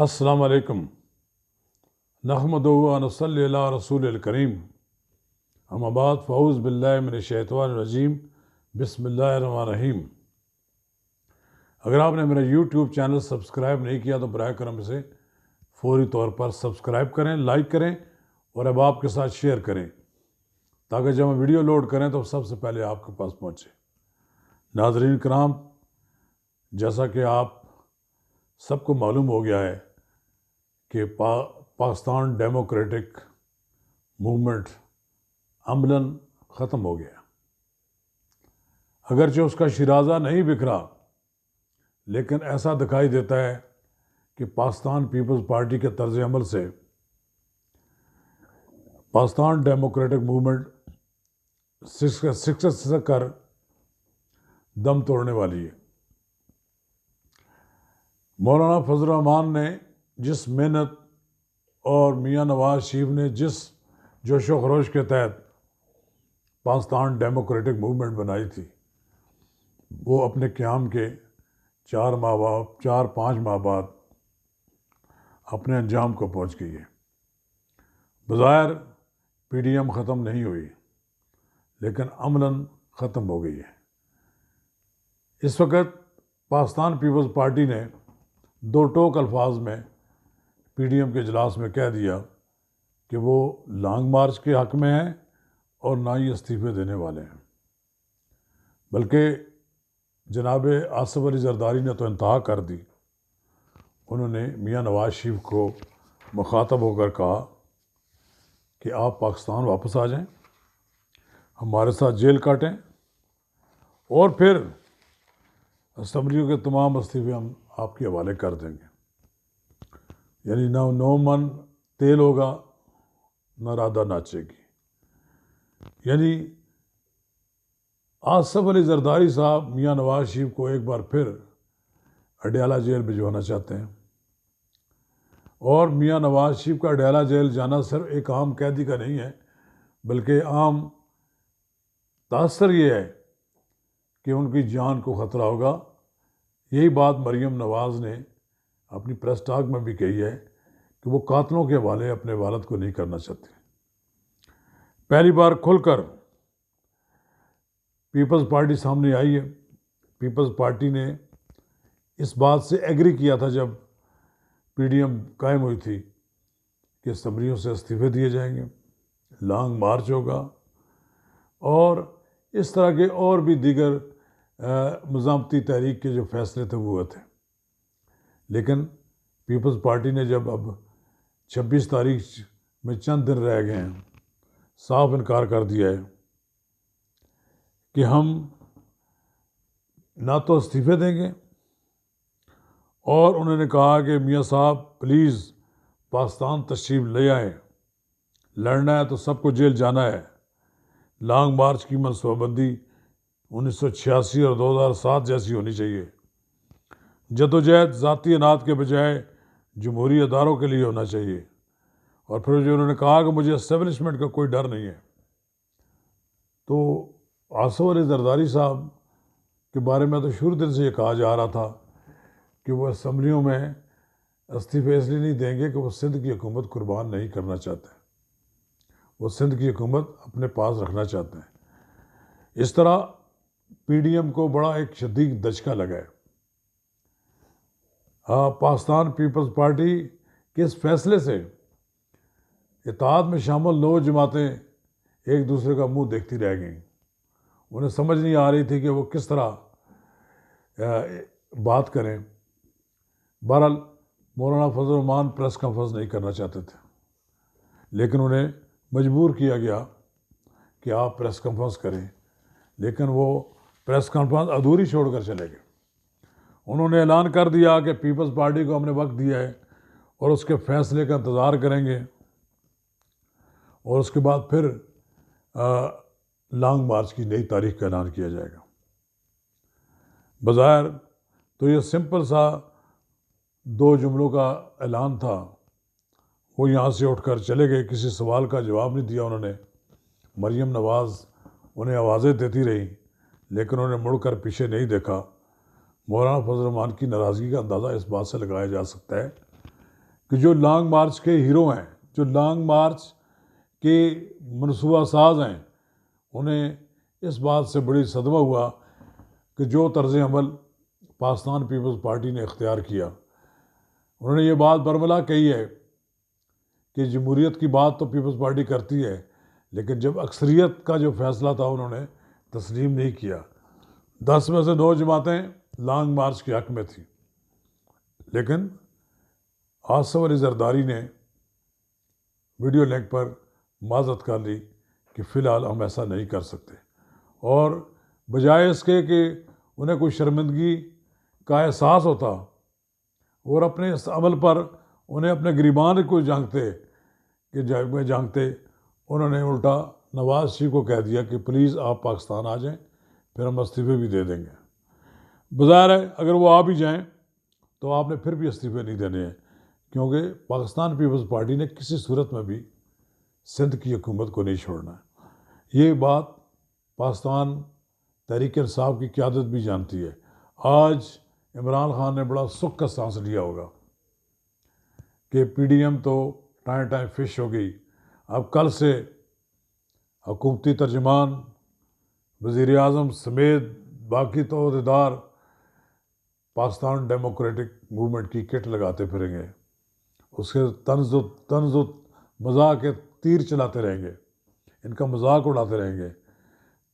السلام علیکم نحمدہ و نصلی علی رسول الکریم اما بعد فاعوذ باللہ من الشیطان الرجیم بسم اللہ الرحمن الرحیم۔ اگر آپ نے میرا یوٹیوب چینل سبسکرائب نہیں کیا تو براہ کرم اسے فوری طور پر سبسکرائب کریں، لائک کریں اور احباب کے ساتھ شیئر کریں تاکہ جب ہم ویڈیو لوڈ کریں تو سب سے پہلے آپ کے پاس پہنچے۔ ناظرین کرام، جیسا کہ آپ سب کو معلوم ہو گیا ہے کہ پاکستان ڈیموکریٹک موومنٹ عملاً ختم ہو گیا۔ اگرچہ اس کا شیرازہ نہیں بکھرا، لیکن ایسا دکھائی دیتا ہے کہ پاکستان پیپلز پارٹی کے طرز عمل سے پاکستان ڈیموکریٹک موومنٹ سکسیس سے کر دم توڑنے والی ہے۔ مولانا فضل الرحمان نے جس محنت اور میاں نواز شریف نے جس جوش و خروش کے تحت پاکستان ڈیموکریٹک موومنٹ بنائی تھی، وہ اپنے قیام کے 4-5 ماہ بعد اپنے انجام کو پہنچ گئی ہے۔ بظاہر پی ڈی ایم ختم نہیں ہوئی، لیکن عملاً ختم ہو گئی ہے۔ اس وقت پاکستان پیپلز پارٹی نے دو ٹوک الفاظ میں پی ڈی ایم کے اجلاس میں کہہ دیا کہ وہ لانگ مارچ کے حق میں ہیں اور نہ ہی استعفے دینے والے ہیں، بلکہ جناب آصف علی زرداری نے تو انتہا کر دی۔ انہوں نے میاں نواز شریف کو مخاطب ہو کر کہا کہ آپ پاکستان واپس آ جائیں، ہمارے ساتھ جیل کاٹیں اور پھر اسمبلیوں کے تمام استعفے ہم آپ کے حوالے کر دیں گے۔ یعنی نہ 9 من تیل ہوگا، نہ رادہ ناچے گی۔ یعنی آصف علی زرداری صاحب میاں نواز شریف کو ایک بار پھر اڈیالہ جیل بھجوانا چاہتے ہیں، اور میاں نواز شریف کا اڈیالہ جیل جانا صرف ایک عام قیدی کا نہیں ہے، بلکہ عام تاثر یہ ہے کہ ان کی جان کو خطرہ ہوگا۔ یہی بات مریم نواز نے اپنی پریس ٹاک میں بھی کہی ہے کہ وہ قاتلوں کے حوالے اپنے والد کو نہیں کرنا چاہتے۔ پہلی بار کھل کر پیپلز پارٹی سامنے آئی ہے۔ پیپلز پارٹی نے اس بات سے ایگری کیا تھا جب پی ڈی ایم قائم ہوئی تھی کہ اسمبلیوں سے استعفے دیے جائیں گے، لانگ مارچ ہوگا اور اس طرح کے اور بھی دیگر مزاحمتی تحریک کے جو فیصلے تھے وہ تھے۔ لیکن پیپلز پارٹی نے جب اب 26 تاریخ میں چند دن رہ گئے ہیں، صاف انکار کر دیا ہے کہ ہم نہ تو استعفے دیں گے، اور انہوں نے کہا کہ میاں صاحب پلیز پاکستان تشریف لے آئیں، لڑنا ہے تو سب کو جیل جانا ہے۔ لانگ مارچ کی منصوبہ بندی 1986 اور 2007 جیسی ہونی چاہیے۔ جدوجہد ذاتی اناد کے بجائے جمہوری اداروں کے لیے ہونا چاہیے۔ اور پھر جو انہوں نے کہا کہ مجھے اسٹیبلشمنٹ کا کوئی ڈر نہیں ہے، تو آصف علی زرداری صاحب کے بارے میں تو شروع دن سے یہ کہا جا رہا تھا کہ وہ اسمبلیوں میں استعفے اس لیے نہیں دیں گے کہ وہ سندھ کی حکومت قربان نہیں کرنا چاہتے، وہ سندھ کی حکومت اپنے پاس رکھنا چاہتے ہیں۔ اس طرح پی ڈی ایم کو بڑا ایک شدید دھچکا لگا ہے۔ پاکستان پیپلز پارٹی کے اس فیصلے سے اتحاد میں شامل 9 جماعتیں ایک دوسرے کا منہ دیکھتی رہ گئیں۔ انہیں سمجھ نہیں آ رہی تھی کہ وہ کس طرح بات کریں۔ بہرحال مولانا فضل الرحمان پریس کانفرنس نہیں کرنا چاہتے تھے، لیکن انہیں مجبور کیا گیا کہ آپ پریس کانفرنس کریں، لیکن وہ پریس کانفرنس ادھوری چھوڑ کر چلے گئے۔ انہوں نے اعلان کر دیا کہ پیپلز پارٹی کو ہم نے وقت دیا ہے اور اس کے فیصلے کا انتظار کریں گے، اور اس کے بعد پھر لانگ مارچ کی نئی تاریخ کا اعلان کیا جائے گا۔ بظاہر تو یہ سمپل سا 2 جملوں کا اعلان تھا، وہ یہاں سے اٹھ کر چلے گئے، کسی سوال کا جواب نہیں دیا انہوں نے۔ مریم نواز انہیں آوازیں دیتی رہی، لیکن انہوں نے مڑ کر پیچھے نہیں دیکھا۔ مولانا فضل الرحمان کی ناراضگی کا اندازہ اس بات سے لگایا جا سکتا ہے کہ جو لانگ مارچ کے ہیرو ہیں، جو لانگ مارچ کے منصوبہ ساز ہیں، انہیں اس بات سے بڑی صدمہ ہوا کہ جو طرز عمل پاکستان پیپلز پارٹی نے اختیار کیا، انہوں نے یہ بات برملا کہی ہے کہ جمہوریت کی بات تو پیپلز پارٹی کرتی ہے، لیکن جب اکثریت کا جو فیصلہ تھا انہوں نے تسلیم نہیں کیا۔ 10 میں سے 9 جماعتیں لانگ مارچ کے حق میں تھیں، لیکن آصف علی زرداری نے ویڈیو لنک پر معذرت کر لی کہ فی الحال ہم ایسا نہیں کر سکتے، اور بجائے اس کے کہ انہیں کوئی شرمندگی کا احساس ہوتا اور اپنے اس عمل پر انہیں اپنے گریبان کو جانگتے، انہوں نے الٹا نواز شریف کو کہہ دیا کہ پلیز آپ پاکستان آ جائیں، پھر ہم استعفے بھی دے دیں گے۔ بظاہر ہے اگر وہ آ بھی جائیں تو آپ نے پھر بھی استعفے نہیں دینے ہیں، کیونکہ پاکستان پیپلز پارٹی نے کسی صورت میں بھی سندھ کی حکومت کو نہیں چھوڑنا ہے۔ یہ بات پاکستان تحریک انصاف کی قیادت بھی جانتی ہے۔ آج عمران خان نے بڑا سکھ کا سانس لیا ہوگا کہ پی ڈی ایم تو ٹائم فش ہو گئی، اب کل سے حکومتی ترجمان، وزیر اعظم سمیت باقی تو عہدیدار پاکستان ڈیموکریٹک موومنٹ کی کٹ لگاتے پھریں گے، اس کے طنز و مزاح کے تیر چلاتے رہیں گے، ان کا مذاق اڑاتے رہیں گے۔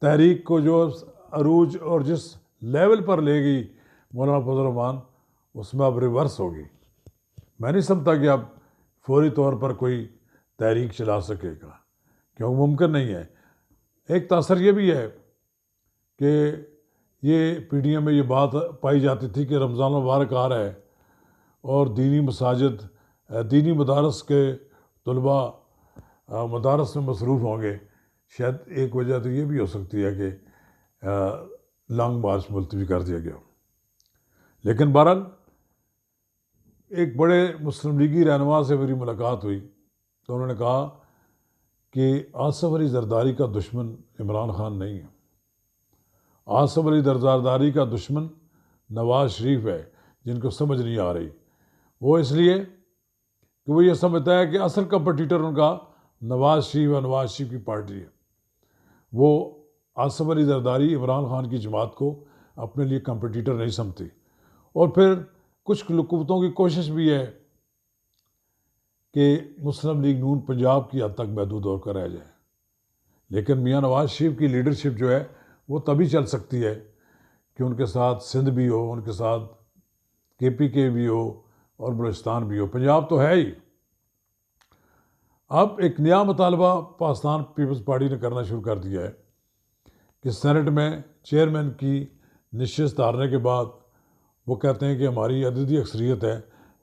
تحریک کو جو عروج اور جس لیول پر لے گئی مولانا فضل الرحمان، اس میں اب ریورس ہوگی۔ میں نہیں سمجھتا کہ اب فوری طور پر کوئی تحریک چلا سکے گا، کیونکہ ممکن نہیں ہے۔ ایک تاثر یہ بھی ہے کہ یہ پی ڈی ایم میں یہ بات پائی جاتی تھی کہ رمضان المبارک آ رہا ہے اور دینی مساجد، دینی مدارس کے طلباء مدارس میں مصروف ہوں گے، شاید ایک وجہ تو یہ بھی ہو سکتی ہے کہ لانگ مارچ ملتوی کر دیا گیا۔ لیکن بہرحال ایک بڑے مسلم لیگی رہنما سے میری ملاقات ہوئی تو انہوں نے کہا کہ آصف علی زرداری کا دشمن عمران خان نہیں ہے، آصف علی زرداری کا دشمن نواز شریف ہے، جن کو سمجھ نہیں آ رہی۔ وہ اس لیے کہ وہ یہ سمجھتا ہے کہ اصل کمپٹیٹر ان کا نواز شریف ہے، نواز شریف کی پارٹی ہے۔ وہ آصف علی زرداری عمران خان کی جماعت کو اپنے لیے کمپٹیٹر نہیں سمجھتی، اور پھر کچھ حکومتوں کی کوشش بھی ہے کہ مسلم لیگ نون پنجاب کی حد تک محدود ہو کر رہ جائے، لیکن میاں نواز شریف کی لیڈرشپ جو ہے وہ تبھی چل سکتی ہے کہ ان کے ساتھ سندھ بھی ہو، ان کے ساتھ کے پی کے بھی ہو اور بلوچستان بھی ہو، پنجاب تو ہے ہی۔ اب ایک نیا مطالبہ پاکستان پیپلز پارٹی نے کرنا شروع کر دیا ہے کہ سینٹ میں چیئرمین کی نشست ہارنے کے بعد وہ کہتے ہیں کہ ہماری عددی اکثریت ہے،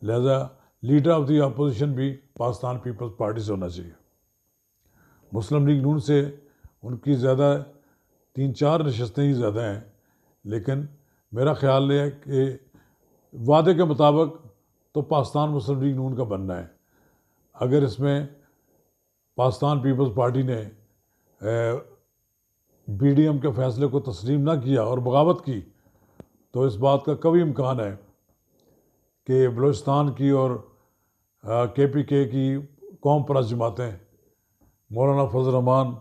لہذا لیڈر آف دی اپوزیشن بھی پاکستان پیپلز پارٹی سے ہونا چاہیے۔ مسلم لیگ نون سے ان کی زیادہ 3-4 نشستیں ہی زیادہ ہیں، لیکن میرا خیال یہ ہے کہ وعدے کے مطابق تو پاکستان مسلم لیگ نون کا بننا ہے۔ اگر اس میں پاکستان پیپلز پارٹی نے بی ڈی ایم کے فیصلے کو تسلیم نہ کیا اور بغاوت کی تو اس بات کا قوی امکان ہے کہ بلوچستان کی اور کے پی کے کی قوم پرست جماعتیں، مولانا فضل الرحمان،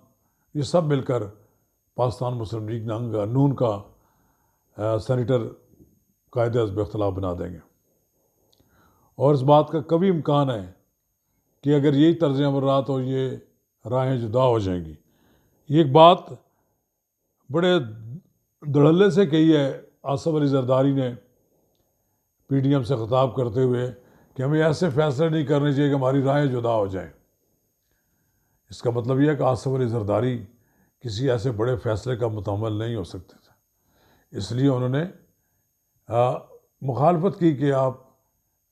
یہ سب مل کر پاکستان مسلم لیگ نون کا سینیٹر قائد حزب اختلاف بنا دیں گے، اور اس بات کا قوی امکان ہے کہ اگر یہی طرز عمل رہا تو یہ راہیں جدا ہو جائیں گی۔ یہ ایک بات بڑے دھڑلے سے کہی ہے آصف علی زرداری نے پی ڈی ایم سے خطاب کرتے ہوئے کہ ہمیں ایسے فیصلے نہیں کرنے چاہیے کہ ہماری راہیں جدا ہو جائیں۔ اس کا مطلب یہ ہے کہ آصف علی زرداری کسی ایسے بڑے فیصلے کا متحمل نہیں ہو سکتے تھے، اس لیے انہوں نے مخالفت کی کہ آپ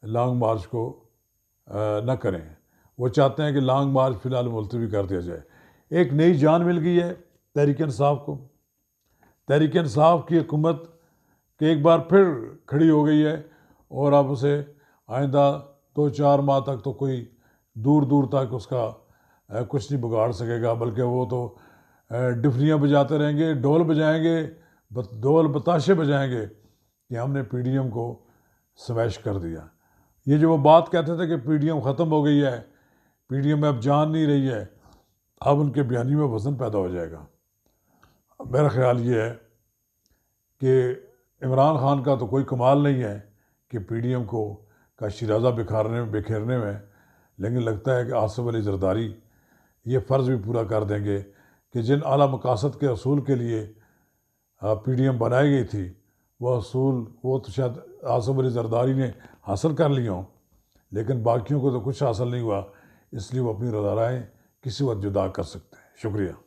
لانگ مارچ کو نہ کریں۔ وہ چاہتے ہیں کہ لانگ مارچ فی الحال ملتوی کر دیا جائے۔ ایک نئی جان مل گئی ہے تحریک انصاف کو، تحریک انصاف کی حکومت کہ ایک بار پھر کھڑی ہو گئی ہے، اور اب اسے آئندہ 2-4 ماہ تک تو کوئی دور تک اس کا کچھ نہیں بگاڑ سکے گا، بلکہ وہ تو ڈفریاں بجاتے رہیں گے، ڈھول بجائیں گے، ڈھول بتاشے بجائیں گے کہ ہم نے پی ڈی ایم کو سمیش کر دیا۔ یہ جو وہ بات کہتے تھے کہ پی ڈی ایم ختم ہو گئی ہے، پی ڈی ایم اب جان نہیں رہی ہے، اب ان کے بیانی میں وزن پیدا ہو جائے گا۔ میرا خیال یہ ہے کہ عمران خان کا تو کوئی کمال نہیں ہے کہ پی ڈی ایم کا شیرازہ بکھیرنے میں، لیکن لگتا ہے کہ آصف علی زرداری یہ فرض بھی پورا کر دیں گے کہ جن اعلیٰ مقاصد کے اصول کے لیے پی ڈی ایم بنائی گئی تھی، وہ اصول وہ تو شاید آصف علی زرداری نے حاصل کر لی ہوں، لیکن باقیوں کو تو کچھ حاصل نہیں ہوا، اس لیے وہ اپنی رضا رائے کسی وقت جدا کر سکتے ہیں۔ شکریہ۔